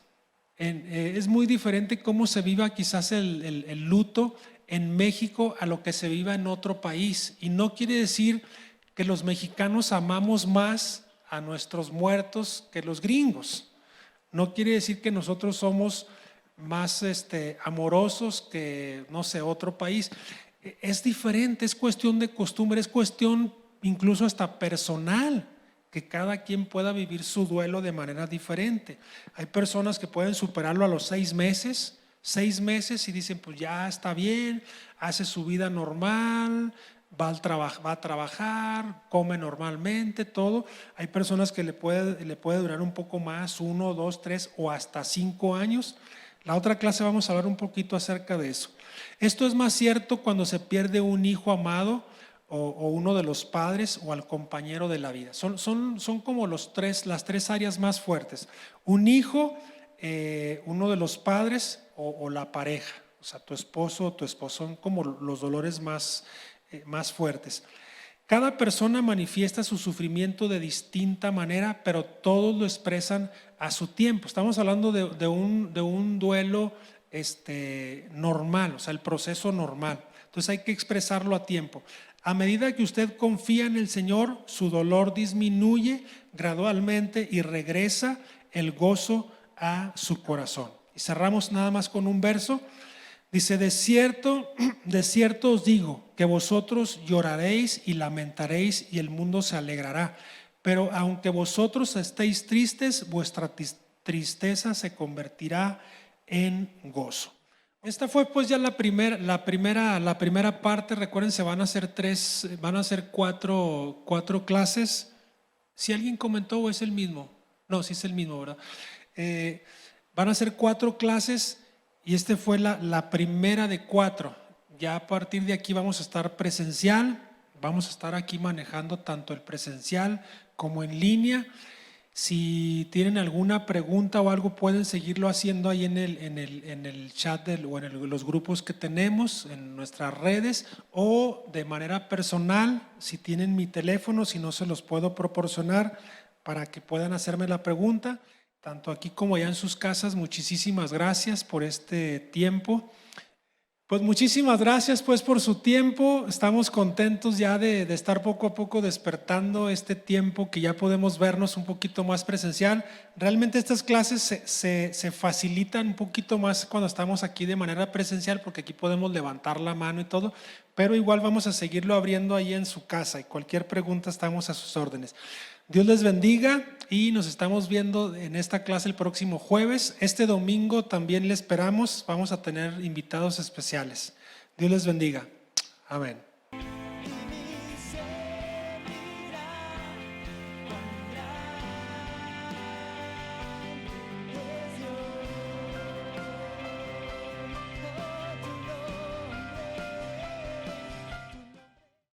Es muy diferente cómo se viva quizás el luto en México a lo que se viva en otro país. Y no quiere decir que los mexicanos amamos más a nuestros muertos que los gringos. No quiere decir que nosotros somos más amorosos que, no sé, otro país. Es diferente, es cuestión de costumbre, es cuestión incluso hasta personal, que cada quien pueda vivir su duelo de manera diferente. Hay personas que pueden superarlo a los 6 meses y dicen pues ya está bien, hace su vida normal, va a trabajar, come normalmente, todo. Hay personas que le puede durar un poco más, 1, 2, 3 o hasta 5 años. La otra clase vamos a hablar un poquito acerca de eso. Esto es más cierto cuando se pierde un hijo amado o uno de los padres o al compañero de la vida. Son como las tres áreas más fuertes. Un hijo, uno de los padres o la pareja, o sea, tu esposo o tu esposa, son como los dolores más fuertes. Cada persona manifiesta su sufrimiento de distinta manera, pero todos lo expresan a su tiempo. Estamos hablando de un duelo normal, o sea, el proceso normal. Entonces hay que expresarlo a tiempo. A medida que usted confía en el Señor, su dolor disminuye gradualmente y regresa el gozo a su corazón. Y cerramos nada más con un verso. Dice: de cierto os digo que vosotros lloraréis y lamentaréis y el mundo se alegrará. Pero aunque vosotros estéis tristes, vuestra tristeza se convertirá en gozo. Esta fue pues ya la primera parte. Recuérdense, van a ser cuatro clases. Si alguien comentó o es el mismo. No, sí es el mismo, ¿verdad? Van a ser 4 clases y fue la primera de 4. Ya a partir de aquí vamos a estar presencial. Vamos a estar aquí manejando tanto el presencial como en línea. Si tienen alguna pregunta o algo, pueden seguirlo haciendo ahí en el chat o en los grupos que tenemos en nuestras redes, o de manera personal, si tienen mi teléfono, si no se los puedo proporcionar para que puedan hacerme la pregunta, tanto aquí como allá en sus casas. Muchísimas gracias por este tiempo. Pues muchísimas gracias pues por su tiempo. Estamos contentos ya de estar poco a poco despertando este tiempo que ya podemos vernos un poquito más presencial. Realmente estas clases se facilitan un poquito más cuando estamos aquí de manera presencial, porque aquí podemos levantar la mano y todo, pero igual vamos a seguirlo abriendo ahí en su casa, y cualquier pregunta estamos a sus órdenes. Dios les bendiga y nos estamos viendo en esta clase el próximo jueves. Este domingo también le esperamos, vamos a tener invitados especiales. Dios les bendiga. Amén.